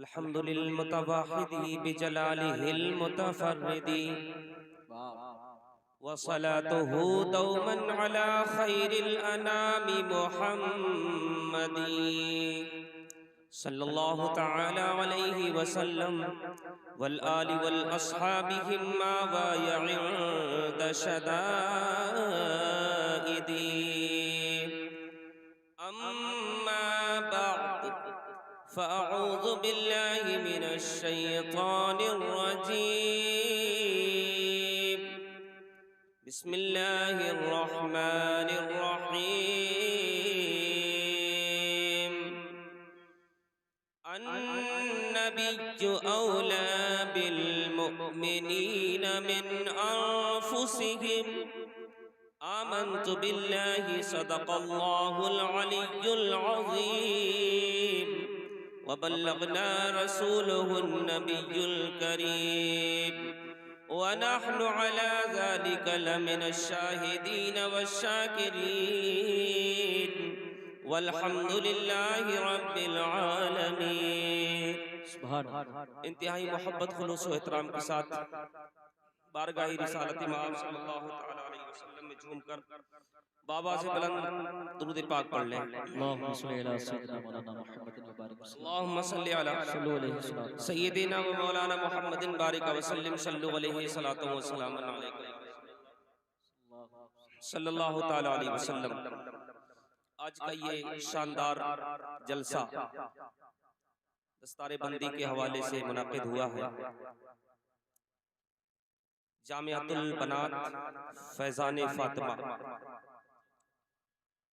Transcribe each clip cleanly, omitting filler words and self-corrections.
अल्हम्दुलिल मुतवाहिदी बिजलालिहिल मुतफर्रिदी वसलातुहु दौमन अला खैरिल अनामि मुहम्मदी सल्लल्लाहु तआला अलैहि वसल्लम वल आलि वल अस्हाबिहि मा वा य'इंद शदाइदी अम्मा बअद फ़अऊज़ु बिल्लाहि मिनश शैतानिर रजीम बिस्मिल्लाहिर रहमानिर रहीम अन्नबिय्यु औला बिल मुमिनीन मिन अनफुसिहिम आमन्तु बिल्लाहि सदक़ल्लाहुल अलिय्युल अज़ीम व बल्लगना रसूलुहुन नबिय्युल करीम व नहनु अला ज़ालिका लमिनश शाहिदीन वश्शाकिरीन वल्हम्दुलिल्लाहि रब्बिल आलमीन। इंतहाई मोहब्बत खुलूस व एहतराम के साथ बारगाही रिसालत इमाम सल्लल्लाहु तआला अलैहि वसल्लम में झूमकर बाबा से बुलंद दुरूद पाक पढ़ लें। अल्लाहुम्मा सल्लि अला सय्यिदिना मौलाना मुहम्मदिन व बारिक अल्लाहुम्मा सल्लि अला सय्यिदिना व मौलाना मुहम्मदिन बारिक व सल्लिम सल्लु अलैहि सलातो व सलामुन अलैहि सल्लल्लाहु तआला अलैहि वसल्लम। आज का ये शानदार जलसा दस्तारे बंदी के हवाले से मुनाकिद हुआ है। जामियातुल बनात फैज़ान फातिमा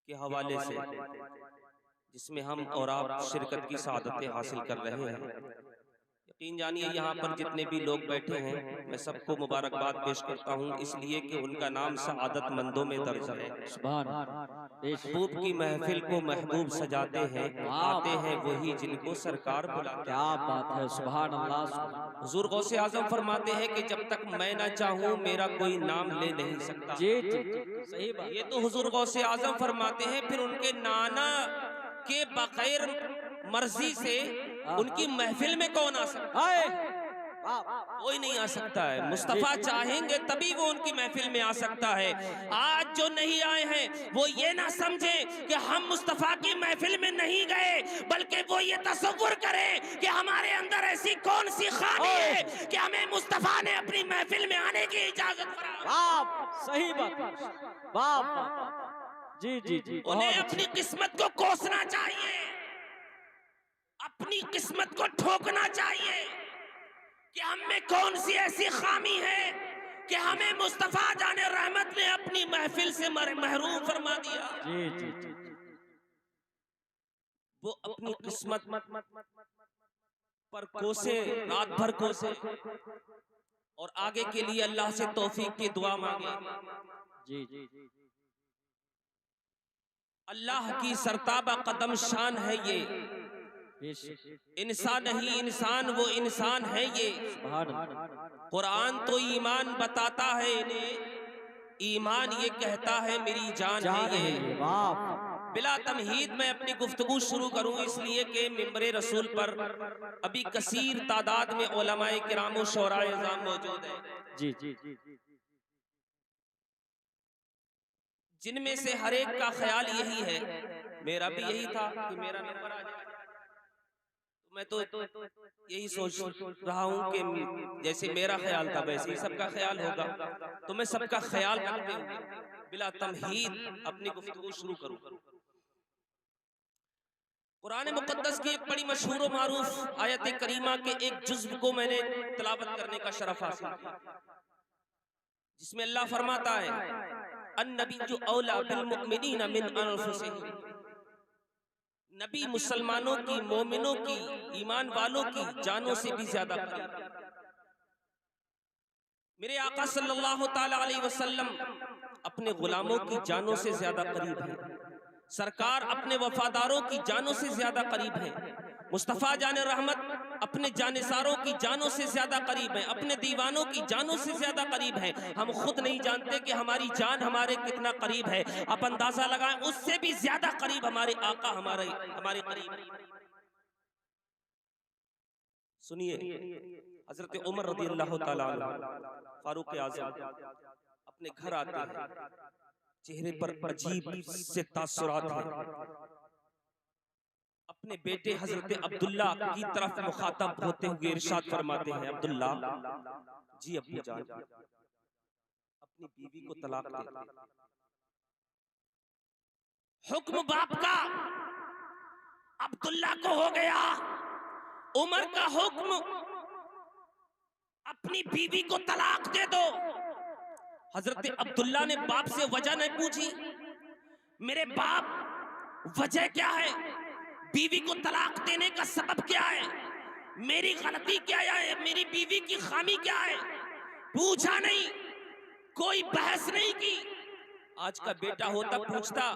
के हवाले से, जिसमें हम और आप शिरकत की सआदतें हासिल कर रहे हैं। यकीन जानिए यहाँ पर जितने भी लोग बैठे हैं, मैं सबको मुबारकबाद पेश करता हूँ, इसलिए कि उनका नाम सआदतमंदों में दर्ज है। महबूब की महफिल को महबूब सजाते हैं, आते हैं वही जिनको सरकार बुलाते। क्या बात है, सुभान अल्लाह। हुजूर गौसे आजम फरमाते हैं कि जब तक मैं ना चाहूँ मेरा कोई नाम ले नहीं सकता। जी सही बात। ये तो हुजूर गौसे आजम फरमाते हैं, फिर उनके नाना के बगैर मर्जी से उनकी महफिल में कौन आ सकता है? कोई नहीं आ सकता है। मुस्तफा चाहेंगे तभी वो उनकी महफिल में आ सकता है। आज जो नहीं आए हैं वो ये ना समझे कि हम मुस्तफा की महफिल में नहीं गए, बल्कि वो ये तसव्वुर करें कि हमारे अंदर ऐसी कौन सी खामी है कि हमें मुस्तफा ने अपनी महफिल में आने की इजाजत फरमाई। सही बात। वाह जी जी जी। उन्हें अपनी किस्मत को कोसना चाहिए, अपनी किस्मत को ठोकना चाहिए कि हम में कौन सी ऐसी खामी है कि हमें मुस्तफा जाने रहमत ने अपनी महफिल से महरूम फरमा दिया। जी जी जी। वो अपनी किस्मत पर कोसे, रात भर कोसे और आगे के लिए अल्लाह से तौफीक की दुआ मांगे। जी जी। अल्लाह की सरताबा कदम शान है ये, इंसान नहीं इंसान वो इंसान है ये। कुरान तो ईमान बताता है इन्हें, ईमान ये कहता है मेरी जान है ये। बिला तमहीद मैं अपनी गुफ्तगू शुरू करूं, इसलिए कि मिंबरे रसूल पर अभी कसीर तादाद में उलमाए किराम शोराए इज़ाम मौजूद है, जी जी, जिनमें से हर एक का ख्याल यही है, मेरा भी यही था कि मेरा नंबर आ जाए। मैं तो यही सोच रहा हूं कि जैसे मेरा ख्याल था वैसे ही सबका ख्याल होगा, तो मैं सबका ख्याल रखते हुए बिला तमहीद अपनी गुफ्तगू शुरू करूं। कुरान मुक़द्दस की एक बड़ी मशहूर और मारूफ आयत करीमा के एक जुज़्व को मैंने तिलावत करने का शरफ हासिल किया, जिसमें अल्लाह फरमाता है अन्नबिय्यु औला बिल मुमिनीन मिन अनफुसिहिम। नबी मुसलमानों की, मोमिनों की, ईमान वालों की जानों से भी ज्यादा करीब। मेरे आका सल्लल्लाहु ताला अलैहि वसल्लम अपने गुलामों की जानों से ज्यादा करीब हैं। सरकार अपने वफादारों की जानों से ज्यादा करीब है। मुस्तफ़ा जाने रहमत अपने जानिसारों की जानों से ज्यादा करीब है, अपने दीवानों की जानों से ज्यादा करीब है। हम खुद नहीं जानते कि हमारी जान हमारे कितना करीब है। आप अंदाजा लगाएं, उससे भी ज्यादा करीब हमारे आका हमारे करीब है। सुनिए, हजरत उमर रज़ी अल्लाह ताला अन्हु फारूक आज़म अपने घर आते हैं, चेहरे पर अजीब से तासुरात हैं। अपने बेटे हजरत अब्दुल्ला की तरफ मुखातब होते हुए इरशाद फरमाते हैं, अब्दुल्ला जी अब्बू जान, अपनी बीवी को तलाक दे दे। हुक्म बाप का अब्दुल्ला को हो गया, उमर का हुक्म अपनी बीवी को तलाक दे दो। हजरत अब्दुल्ला ने बाप से वजह नहीं पूछी, मेरे बाप वजह क्या है, बीवी को तलाक देने का सबब क्या है, मेरी गलती क्या है, मेरी बीवी की खामी क्या है, पूछा नहीं, कोई बहस नहीं की। आज का बेटा होता पूछता,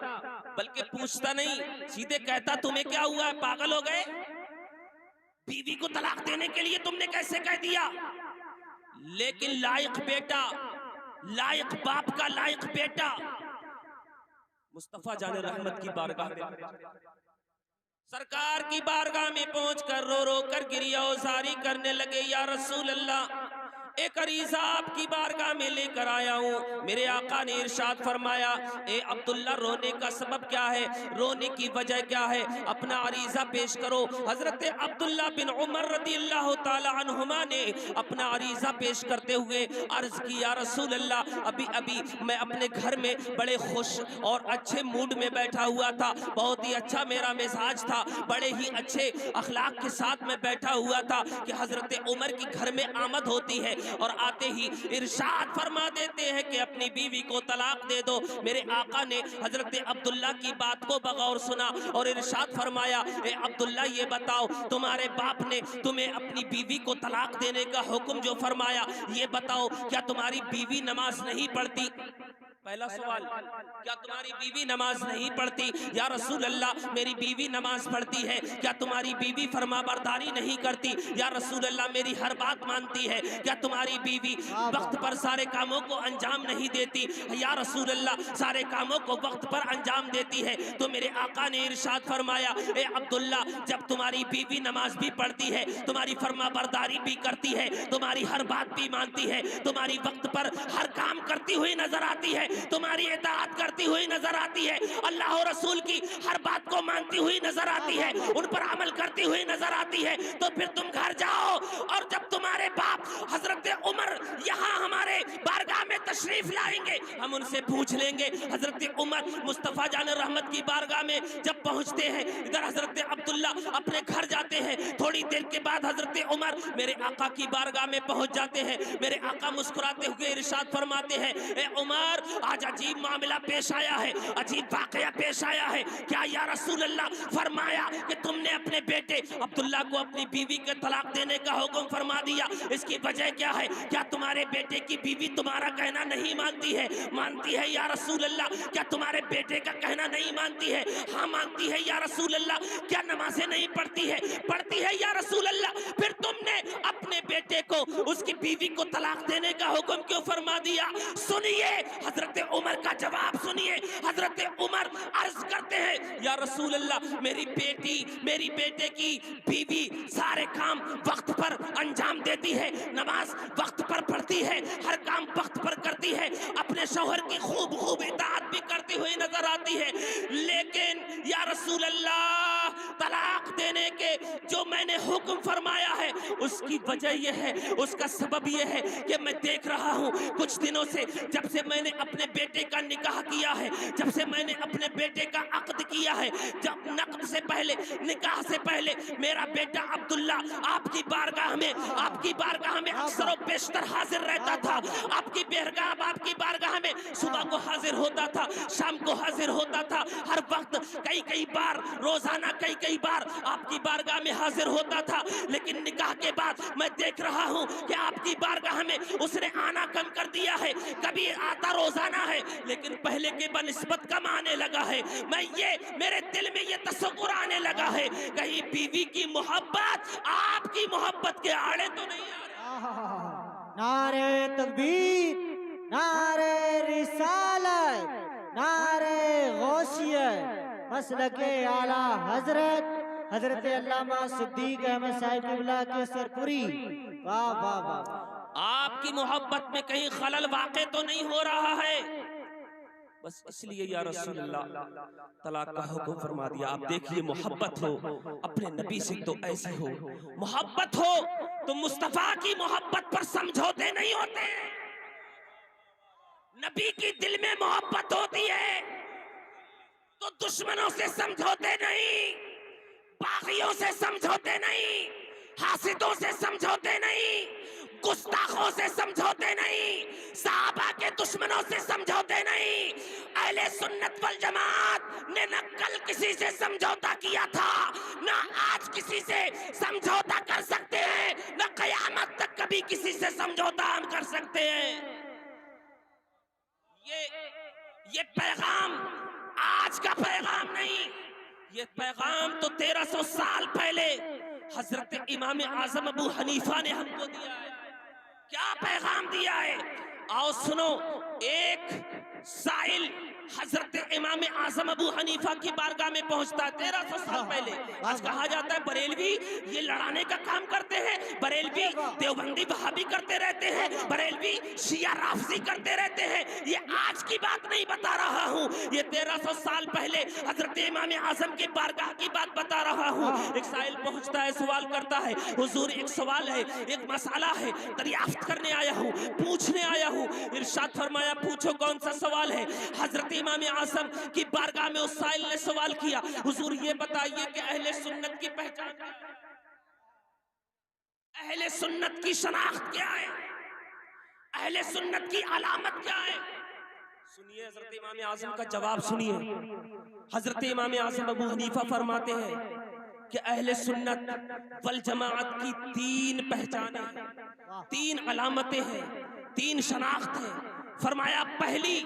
बल्कि पूछता नहीं, सीधे कहता तुम्हें क्या हुआ है, पागल हो गए, बीवी को तलाक देने के लिए तुमने कैसे कह दिया। लेकिन लायक बेटा, लायक बाप का लायक बेटा मुस्तफा जाने रहमत की बारगाह में, सरकार की बारगाह में पहुंचकर रो रो कर गिरियाज़ारी करने लगे, या रसूल अल्लाह, एक अरीज़ा आपकी बारगाह में लेकर आया हूँ। मेरे आका ने इरशाद फरमाया, ए अब्दुल्ला रोने का सबब क्या है, रोने की वजह क्या है, अपना अरीज़ा पेश करो। हजरत अब्दुल्ला बिन उमर रज़ियल्लाहु ताला अन्हुमा ने अपना अरीज़ा पेश करते हुए अर्ज की, या रसूल अल्लाह, अभी अभी मैं अपने घर में बड़े खुश और अच्छे मूड में बैठा हुआ था, बहुत ही अच्छा मेरा मिजाज था, बड़े ही अच्छे अखलाक के साथ मैं बैठा हुआ था कि हजरत उमर की घर में आमद होती है और आते ही इरशाद फरमा देते हैं कि अपनी बीवी को तलाक दे दो। मेरे आका ने हजरत अब्दुल्ला की बात को बगौर सुना और इरशाद फरमाया, ए अब्दुल्ला ये बताओ, तुम्हारे बाप ने तुम्हें अपनी बीवी को तलाक देने का हुक्म जो फरमाया, ये बताओ क्या तुम्हारी बीवी नमाज नहीं पढ़ती। पहला सवाल, क्या तुम्हारी बीवी नमाज नहीं पढ़ती। या रसूल अल्लाह, मेरी बीवी नमाज पढ़ती है। क्या तुम्हारी बीवी फरमाबरदारी नहीं करती। या रसूल अल्लाह, मेरी हर बात मानती है। क्या तुम्हारी बीवी वक्त पर सारे कामों को अंजाम नहीं देती। या रसूल अल्लाह, सारे कामों को वक्त पर अंजाम देती है। तो मेरे आका ने इरशाद फरमाया, ए अब्दुल्ला, जब तुम्हारी बीवी नमाज भी पढ़ती है, तुम्हारी फरमाबरदारी भी करती है, तुम्हारी हर बात भी मानती है, तुम्हारी वक्त पर हर काम करती हुई नजर आती है, तुम्हारी इताअत करती हुई नजर आती है, अल्लाह और रसूल की हर बात को मानती हुई नजर आती है, उन पर अमल करती हुई नजर आती है, तो फिर तुम घर जाओ और जब तुम्हारे बाप हजरत उमर यहाँ हमारे बारगाह में तशरीफ लाएंगे, हम उनसे पूछ लेंगे। हजरत उमर मुस्तफा जान रहमत की बारगाह में जब पहुंचते हैं, इधर हजरत अब्दुल्ला अपने घर जाते हैं। थोड़ी देर के बाद हजरत उमर मेरे आका की बारगाह में पहुंच जाते हैं। मेरे आका मुस्कुराते हुए इरशाद फरमाते हैं, ए उमर, आज अजीब मामला पेश आया है, अजीब वाकया पेश आया है। क्या या रसूल अल्लाह, फरमाया कि तुमने अपने बेटे अब्दुल्ला को अपनी बीवी के तलाक देने का हुक्म फरमा दिया, इसकी वजह क्या है। क्या तुम्हारे बेटे की बीवी तुम्हारा कहना नहीं मानती है। मानती है या रसूल अल्लाह। क्या तुम्हारे बेटे का कहना नहीं मानती है। हाँ मानती है या रसूल अल्लाह। क्या नमाजें नहीं पढ़ती है। पढ़ती है या रसूल अल्लाह। फिर तुमने अपने बेटे को उसकी बीवी को तलाक देने का हुक्म क्यों फरमा दिया। सुनिए हजरत उमर का जवाब सुनिए। हजरत उमर अर्ज करते हैं, या रसूल अल्लाह, मेरी बेटे की बीवी सारे काम वक्त पर अंजाम देती है, नमाज वक्त पर पढ़ती है, हर काम वक्त पर करती है, अपने शौहर की खूब इताअत भी करती हुई नजर आती है, लेकिन या रसूल अल्लाह, तलाक देने के जो मैंने हुक्म फरमाया है उसकी वजह यह है, उसका सबब यह है कि मैं देख रहा हूँ कुछ दिनों से, जब से मैंने अपने बेटे का निकाह किया है, जब से मैंने अपने बेटे का अक्द किया है, जब नक्द से पहले, निकाह से पहले मेरा बेटा अब्दुल्ला आपकी बारगाह में अक्सर और बेशतर हाजिर रहता था। आपकी बारगाह में सुबह को हाजिर होता था, शाम को हाजिर होता था, हर वक्त कई बार, रोजाना कई बार आपकी बारगाह में हाजिर होता था। लेकिन निकाह के बाद मैं देख रहा हूँ कि आपकी बारगाह में उसने आना कम कर दिया है। कभी आता रोजाना है, लेकिन पहले के बनिस्बत कम आने लगा है। मेरे दिल में ये तसव्वुर आने लगा है, कहीं बीवी की मोहब्बत आपकी मोहब्बत के आड़े तो नहीं आ रही। नारे तकबीर, नारे रिसालत, नारे गौसियत, मसलके आला हजरत हजरत अल्लामा सिद्दीक अहमद साहिब क़िबला के सरपुरी। वाह वाह वाह। आपकी मोहब्बत में कहीं खलल वाक़े तो नहीं हो रहा है, बस इसलिए या रसूल अल्लाह तलाक का हुक्म फरमा दिया। आप देखिए, मोहब्बत हो अपने नबी से तो ऐसे हो, मोहब्बत हो तो मुस्तफा की मोहब्बत पर समझौते नहीं होते। नबी की दिल में मोहब्बत होती है तो दुश्मनों से समझौते नहीं, बागियों से समझौते नहीं, हासिदों से समझौते नहीं, गुस्ताखों से समझौते नहीं, सहाबा के दुश्मनों से समझौते नहीं। अहले सुन्नत वल जमात ने न कल किसी से समझौता किया था, न आज किसी से समझौता कर सकते हैं, न कयामत तक कभी किसी से समझौता हम कर सकते हैं। ये पैगाम आज का पैगाम नहीं, ये पैगाम तो 1300 साल पहले हजरत इमाम आजम अबू हनीफा ने हमको दिया है। क्या पैगाम दिया है, आओ सुनो। एक साइल हजरत इमाम आजम अबू हनीफा की बारगाह में पहुंचता है 1300 साल पहले। आज कहा जाता है बरेलवी ये लड़ाने का काम करते हैं, बरेलवी देवबंदी वहाबी करते रहते हैं, बरेलवी शिया राफजी करते रहते हैं। ये आज की बात नहीं बता रहा हूँ, ये 1300 साल पहले हजरत इमाम आजम की बारगाह की बात बता रहा हूँ। एक साइल पहुंचता है, सवाल करता है, हुजूर एक सवाल है, एक मसाला है, दरियाफ्त करने आया हूँ, पूछने आया हूँ। इरशाद फरमाया पूछो कौन सा सवाल है। हजरत इमाम आजम की बारगाह में उस साइल ने सवाल किया, हुजूर ये बताइए कि अहले सुन्नत की पहचान क्या है, अहले सुन्नत की शनाख्त क्या है, अहले सुन्नत की अलामत क्या है। सुनिए हजरत इमाम आजम का जवाब सुनिए। हजरत इमाम आजम अबू हनीफा फरमाते हैं कि अहले सुन्नत वल जमाअत की 3 पहचानें हैं, 3 अलामतें हैं, 3 शनाख्त हैं। फरमाया पहली,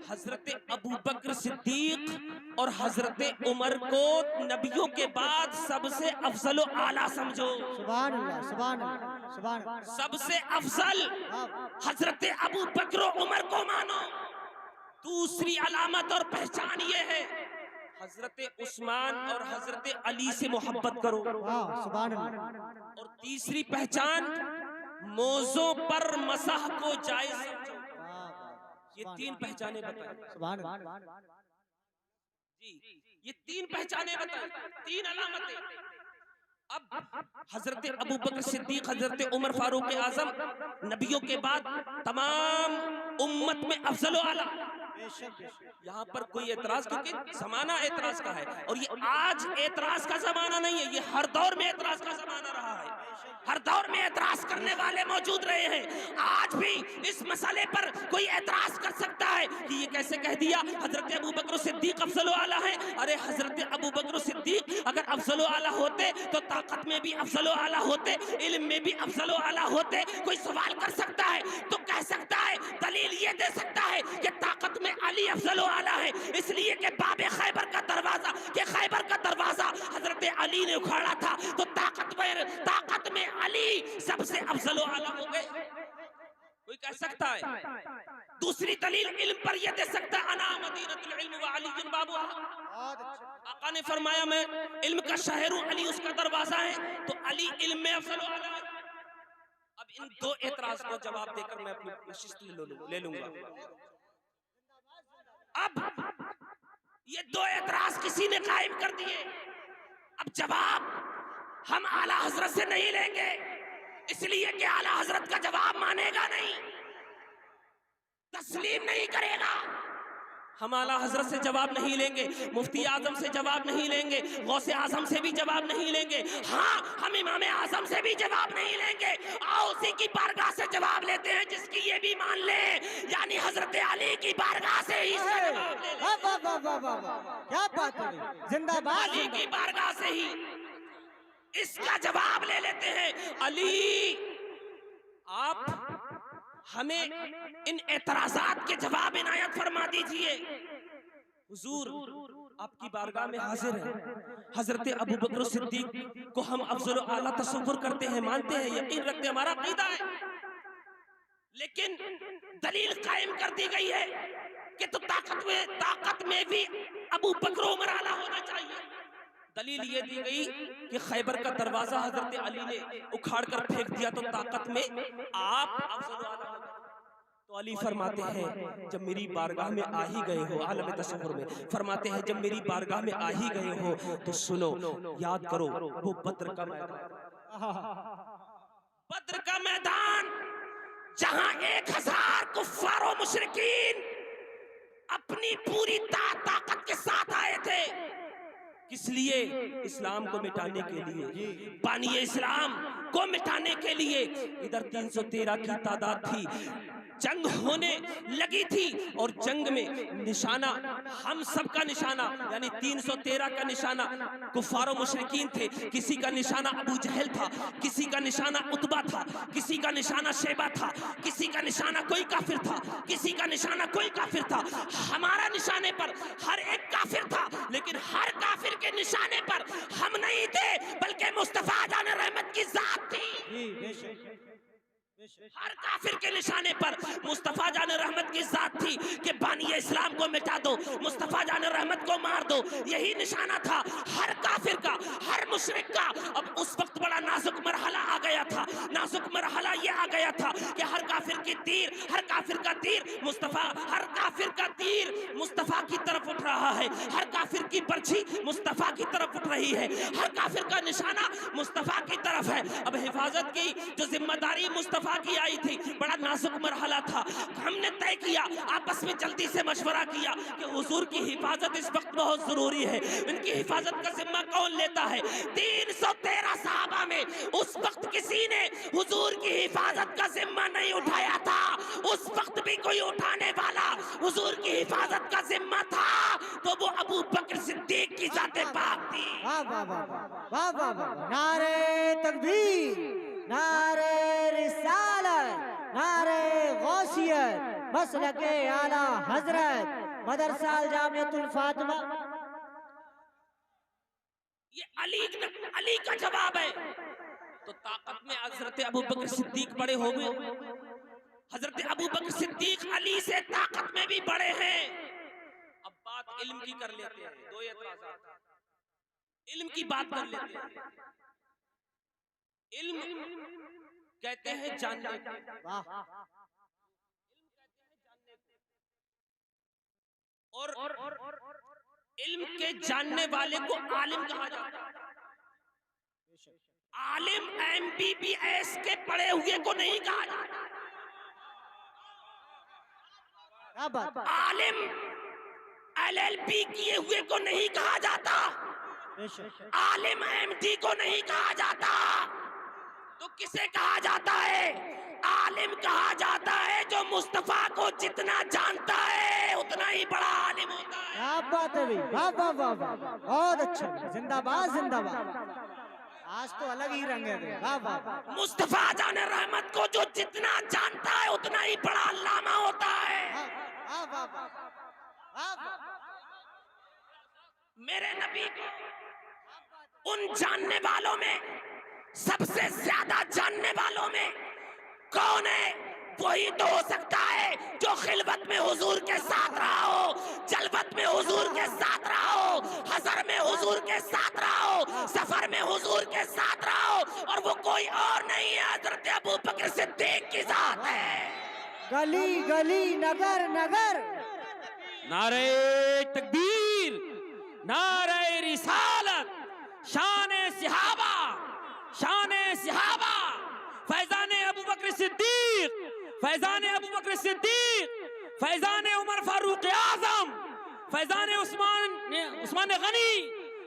हजरत अबू बकर सिद्दीक और हजरत उमर को नबियों के बाद सबसे अफजल और आला समझो। सुभान अल्लाह, सुभान अल्लाह, सुभान अल्लाह। सबसे अफजल हजरत अबू बकर और उमर को मानो। दूसरी अलामत और पहचान ये है, हजरत उस्मान और हजरत अली से मोहब्बत करो। सुभान अल्लाह। और तीसरी पहचान, मौजों पर मसाह को जायज समझो। ये 3 पहचाने बताए। सुभान अल्लाह जी, ये 3 पहचाने बताए, 3 अलामतें। अब हजरत अबू बकर सिद्दीक, हजरत उमर फारूक आजम नबियों के बाद तमाम उम्मत में अफजल आला। यहाँ पर कोई एतराज, क्योंकि जमाना एतराज का है और ये आज एतराज का जमाना नहीं है, ये हर दौर में एतराज का जमाना रहा है। हर दौर में एतराज करने वाले मौजूद रहे हैं। आज भी इस मसले पर कोई एतराज कर सकता है कि ये कैसे कह दिया हजरत अबू बकर सिद्दीक अफजल आला है। अरे हजरत अबू बकर सिद्दीक अगर अफजल आला होते तो ताकत में भी अफजल आला होते, इल्म में भी अफजल आला होते। कोई सवाल कर सकता है तो कह सकता है, दलील ये दे सकता है कि ताकत में अली अफजल आला है, इसलिए कि बाबे खैबर का दरवाजा, कि खैबर का दरवाजा हजरत अली ने उखाड़ा था तो ताकत में अली सबसे अफजल आला हो गए। कोई कह सकता है। दूसरी दलील इल्म पर यह दे सकता है, अना मदीनतुल इल्म व अली बाबुहा। आका ने फरमाया मैं इल्म का शहर हूं, अली उसका दरवाजा है, तो अली इल्म में अफजल आला है। अब इन 2 एतराज का जवाब देकर मैं अपनी नशिस्त ले लूंगा। अब ये 2 एतराज किसी ने कायम कर दिए। अब जवाब हम आला हजरत से नहीं लेंगे, इसलिए कि आला हजरत का जवाब मानेगा नहीं, तस्लीम नहीं करेगा। हम आला हजरत से जवाब नहीं लेंगे, मुफ्ती आजम से जवाब नहीं लेंगे, गौसे आजम से भी जवाब नहीं लेंगे। हाँ, हम इमाम आजम से भी जवाब नहीं लेंगे। आओ उसी की बारगाह से जवाब लेते हैं जिसकी ये भी मान ले, यानी हजरत अली की बारगाह से ही जवाब ले ले। वाह वाह वाह वाह वाह, क्या बात है, जिंदाबाद। अली की बारगाह से ही इसका जवाब ले लेते हैं। अली, आप हमें इन एतराजात के जवाब इनायत फरमा दीजिए। हुजूर आपकी बारगाह में हाजिर है। हजरत अबू बकर सिद्दीक को हम अफजल आला तसव्वुर करते हैं, मानते हैं, यकीन रखते हैं, हमारा अकीदा है। लेकिन दलील कायम कर दी गई है कि तो ताकत में भी अबू बकर उमर आला होना चाहिए। दलील ये दी गई कि खैबर का दरवाजा हजरत अली ने उखाड़ कर फेंक दिया तो ताकत में आप अफजल आला हो गए। तो अली फरमाते हैं जब मेरी बारगाह में आ ही गए हो, आलम तसव्वुर में फरमाते हैं जब मेरी बारगाह में आ ही गए हो तो सुनो, याद करो वो बद्र का मैदान, बद्र का मैदान जहां 1000 कुफ्फार और मुशरिकीन अपनी पूरी ताकत के साथ आए थे। किस लिए? इस्लाम को मिटाने के लिए, बानी इस्लाम को मिटाने के लिए। इधर 313 की तादाद थी, जंग होने लगी थी और जंग में निशाना हम सब का निशाना यानी 313 का निशाना कुफ्फार और मुशरिकीन थे। किसी का निशाना अबू जहल था, किसी का निशाना उतबा था, किसी का निशाना शेबा था, किसी का निशाना कोई काफिर था, किसी का निशाना कोई काफिर था। हमारा निशाने पर हर एक काफिर था, लेकिन हर काफिर के निशाने पर हम नहीं थे, बल्कि मुस्तफा जान रहमत की जात थी। हर काफिर के निशाने पर मुस्तफा जान रहमत की जात थी कि बानी इस्लाम को मिटा दो, मुस्तफा जान रहमत को मार दो। यही निशाना था हर काफिर का, हर मुशरिक का। अब उस वक्त बड़ा नाजुक मरहला आ गया था, नाजुक मरहला ये आ गया था कि हर काफिर की तीर, हर काफिर का तीर मुस्तफा, हर काफिर का तीर मुस्तफा की तरफ उठ रहा है, हर काफिर की बर्छी मुस्तफा की तरफ उठ रही है, हर काफिर का निशाना मुस्तफा की तरफ है। अब हिफाजत की जो जिम्मेदारी मुस्तफा की आई थी, बड़ा नाजुक मरहला था। हमने तय किया, आपस में जल्दी से मशवरा किया कि हुजूर की हिफाजत इस वक्त बहुत जरूरी है। इनकी हिफाजत का जिम्मा कौन लेता है? 313 सहाबा में उस वक्त किसी ने हुजूर की हिफाजत का जिम्मा नहीं उठाया था। उस वक्त भी कोई उठाने वाला हुजूर की हिफाजत का जिम्मा था तो वो अबू बकर सिद्दीक की जाते पाक थी। वाह वाह वाह वाह वाह, नारे तकबीर, नारे रिसालत, नारे गौसियत, मसलके आला हजरत, मदरसा जामियतुल फातिमा। ये अली का जवाब है। तो ताकत में हजरत अबू बकर सिद्दीक बड़े हो गए। हजरत अबू बकर सिद्दीक अली से ताकत में भी बड़े हैं। अब बात इल्म की कर लेते हैं, दो एतराज़ात। इल्म की बात कर लेते हैं। इल्म कहते हैं जानने को, और इल्म के जानने वाले को आलिम कहा जाता है। आलिम MBBS के पढ़े हुए को नहीं कहा जाता। आलिम LLB किए हुए को नहीं कहा जाता। आलिम MD को नहीं कहा जाता। तो किसे कहा जाता है? आलिम कहा जाता है जो मुस्तफा को जितना जानता है उतना ही बड़ा आलिम होता है। क्या बात है भाई, वाह वाह वाह वाह, बहुत अच्छा, जिंदाबाद जिंदाबाद। आज तो अलग ही रंग है, वाह वाह। मुस्तफा जान रहमत को जो जितना जानता है उतना ही बड़ा अल्लामा होता है। वाह वाह वाह, मेरे नबी को उन जानने वालों में, सबसे ज्यादा जानने वालों में कौन है? वही तो हो सकता है जो खिलवत में हुजूर के साथ रहा हो, जलवत में हुजूर के साथ रहा हो, हज़र में हुजूर के साथ रहा हो, सफर में हुजूर के साथ रहा हो, और वो कोई और नहीं है, हज़रत अबू बकर सिद्दीक की जात है। गली गली नगर नगर नारे तकबीर, नारे रिसालत, शाने सिहाबा, शाने सिहाबा, फैजाने अबू बकर सिद्दीक, फैजाने अबू बकर सिद्दीक, फैजाने उमर फारूक आजम, फैजाने उस्मान गनी,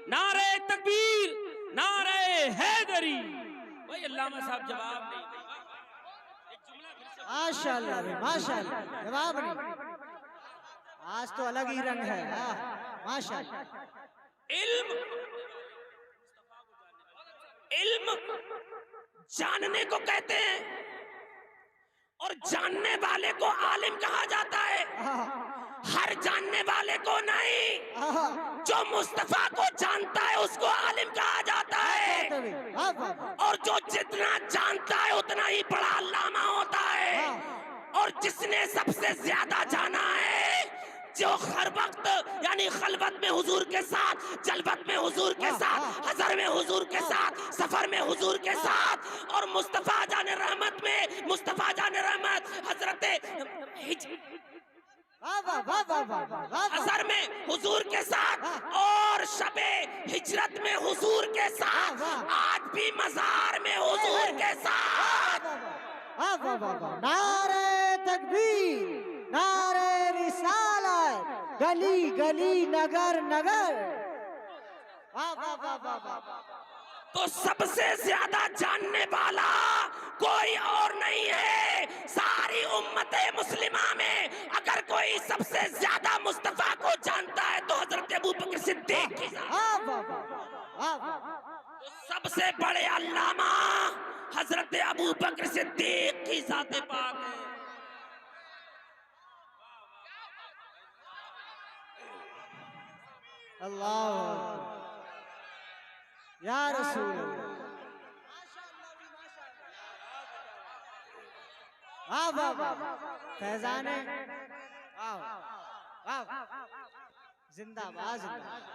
नारे तकबीर, नारे हैदरी। भाई अल्लामा साहब जवाब नहीं। माशाअल्लाह भाई, माशाअल्लाह, जवाब नहीं। आज तो अलग ही रंग है, माशाअल्लाह। इल्म जानने को कहते हैं और जानने वाले को आलिम कहा जाता है। हर जानने वाले को नहीं, जो मुस्तफा को जानता है उसको आलिम कहा जाता है, और जो जितना जानता है उतना ही बड़ा अल्लामा होता है। और जिसने सबसे ज्यादा जाना है, जो हर वक्त यानी खलवत में हुजूर के साथ, जलवत में हुजूर के साथ, हजर में हुजूर के साथ, सफर में हुजूर के साथ, और मुस्तफा जाने रहमत में, मुस्तफा जाने रहमत हजरत हजर में हुजूर के साथ और शबे हिजरत में हुजूर के साथ, आज भी मजार में हुजूर के साथ। नारे तकबीर, नारे रिसालत, गली गली नगर नगर। तो सबसे ज्यादा जानने वाला कोई और नहीं है। सारी उम्मते मुस्लिमा में अगर कोई सबसे ज्यादा मुस्तफा को जानता है तो हजरत अबू बकर सिद्दीक की तो सबसे बड़े अल्लामा हजरत अबू बकर सिद्दीक की ज़ात पाक है। अल्लाह या रसूल फैजाने जिंदाबाद जिंदाबाद।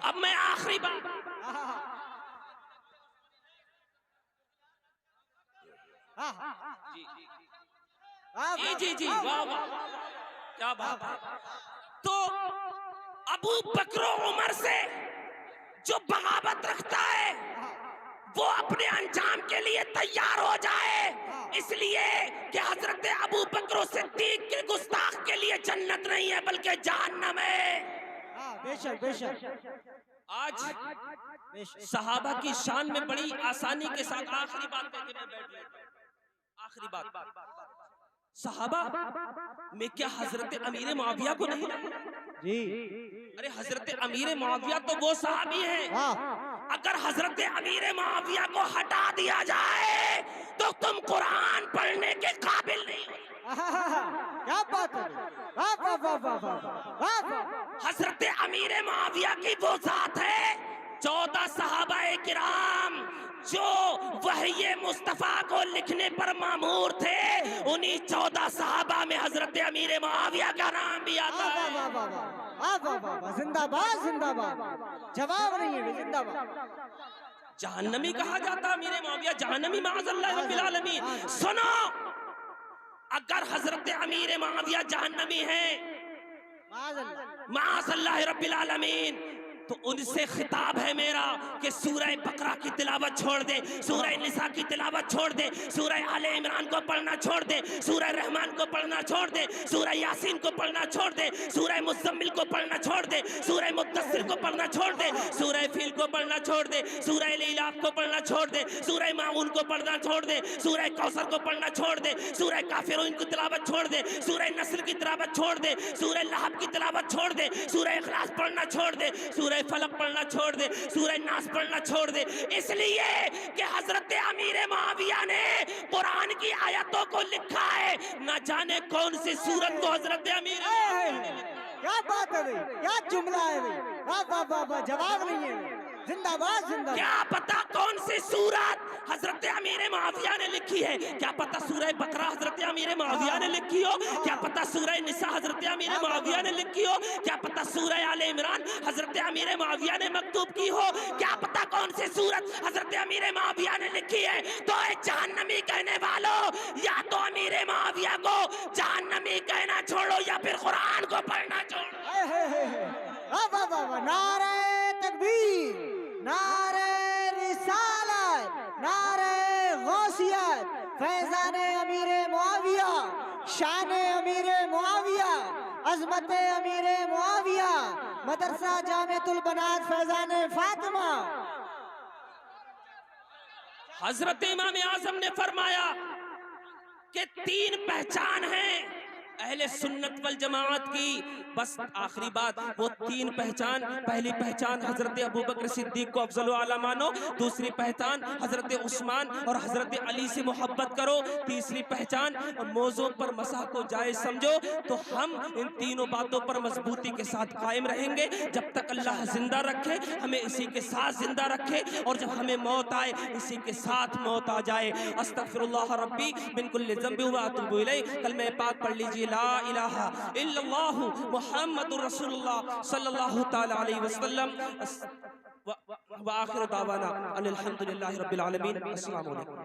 अब मैं आखिरी बात जी जी वाह वाह क्या बात है। तो अबू बकर उमर से जो बगावत रखता है वो अपने अंजाम के लिए तैयार हो जाए, इसलिए कि हजरत अबू बकर सिद्दीक के गुस्ताख के लिए जन्नत नहीं है बल्कि जहन्नम है। बेशक बेशक। आज सहाबा की शान में बड़ी आसानी के साथ आखिरी बात करके मैं बैठ लेता हूं। आखिरी बात, सहाबा में क्या हजरत अमीर मुआविया को नहीं जी? अरे हजरत अमीर मुआविया तो वो सहाबी हैं। अगर हजरत अमीर मुआविया को हटा दिया जाए तो तुम कुरान पढ़ने के काबिल नहीं हो। क्या बात है। हजरत अमीर मुआविया की वो जात है, 14 सहाबाए किराम जो वही मुस्तफा को लिखने पर मामूर थे, उन्हीं 14 सहाबा में हजरत अमीर मुआविया का नाम भी आता है। जिंदाबाद जिंदाबाद, जवाब नहीं है जिंदाबाद। जहन्नमी कहा जाता अमीर मुआविया, जहन्नमी माअज़ल्लाह रब्बिल आलमीन। सुनो, अगर हजरत अमीर मुआविया जहन्नमी है माअज़ल्लाह रब्बिल आलमीन, तो उनसे खिताब है मेरा कि सूरह बकरा की तिलावत छोड़ दे, सूरह निसा की तिलावत छोड़ दे, सूरह आले इमरान को पढ़ना छोड़ दे, सूरह रहमान को पढ़ना छोड़ दे, सूरह यासीन को पढ़ना छोड़ दे, सूरह मुज़म्मिल को पढ़ना छोड़ दे, सूरह मुद्दस्सिर को पढ़ना छोड़ दे, सूरह फील को पढ़ना छोड़ दे, सूरह इलाफ को पढ़ना छोड़ दे, सूरह माऊन को पढ़ना छोड़ दे, सूरह कौसर को पढ़ना छोड़ दे, सूरह काफिरून की तिलावत छोड़ दे, सूरह नस्र की तिलावत छोड़ दे, सूरह लहब की तिलावत छोड़ दे, सूरह इखलास पढ़ना छोड़ दे, सूरह फलक पढ़ना छोड़ दे, सूरह नास पढ़ना छोड़ दे। इसलिए कि हजरत अमीर मुआविया ने कुरान की आयतों को लिखा है, न जाने कौन सी सूरत को हजरत अमीर क्या बात है भाई, क्या जुमला है भाई। वाह वाह वाह वाह, जवाब नहीं है। जिंदाबाद जिंदाबाद। क्या पता कौन सी सूरत हजरत अमीर मुआविया ने लिखी है, क्या पता सूरह बकरा हजरत अमीर मुआविया ने लिखी हो, क्या पता सूरह निसा हजरत अमीर मुआविया ने लिखी हो, क्या पता सूरह आले इमरान हजरत अमीर मुआविया ने मकतूब की हो, क्या पता कौन सी सूरत हजरत अमीर मुआविया ने लिखी है। तो जहन्नमी कहने वालों, या तो अमीर मुआविया को जहन्नमी कहना छोड़ो या फिर कुरान को पढ़ना छोड़ो। नारे तकबीर, नारे रिसालत, नारे गौसियत, फैजाने अमीरे मुआविया, शाने अमीरे मुआविया, अजमते अमीरे मुआविया, मदरसा जामिअतुल बनात फैजाने फातिमा। हजरत इमाम आजम ने फरमाया कि 3 पहचान है अहले सुन्नत वल जमाअत की बस आखिरी बात, वो तीन पहचान, पहली पहचान हजरत अबू बकर सिद्दीक को अफजल आला मानो, दूसरी पहचान हजरत उस्मान और हजरत अली से मोहब्बत करो, तीसरी पहचान मौजू पर मसा को जायज समझो। तो हम इन तीनों बातों पर मजबूती के साथ कायम रहेंगे जब तक अल्लाह जिंदा रखे, हमें इसी के साथ जिंदा रखे, और जब हमें मौत आए इसी के साथ मौत आ जाए। अस्तगफिरुल्लाह रब्बी मिन कुल्लि ज़ंबि व अतूबु इलैह। कलमे पाक पढ़ लीजिए, ला इलाहा इल्लल्लाह मुहम्मदुर रसूलुल्लाह सल्लल्लाहु तआला अलैहि वसल्लम। व आखिर दावाना अनिल हम्दुलिल्लाहि रब्बिल आलमीन। अस्सलामु अलैकुम।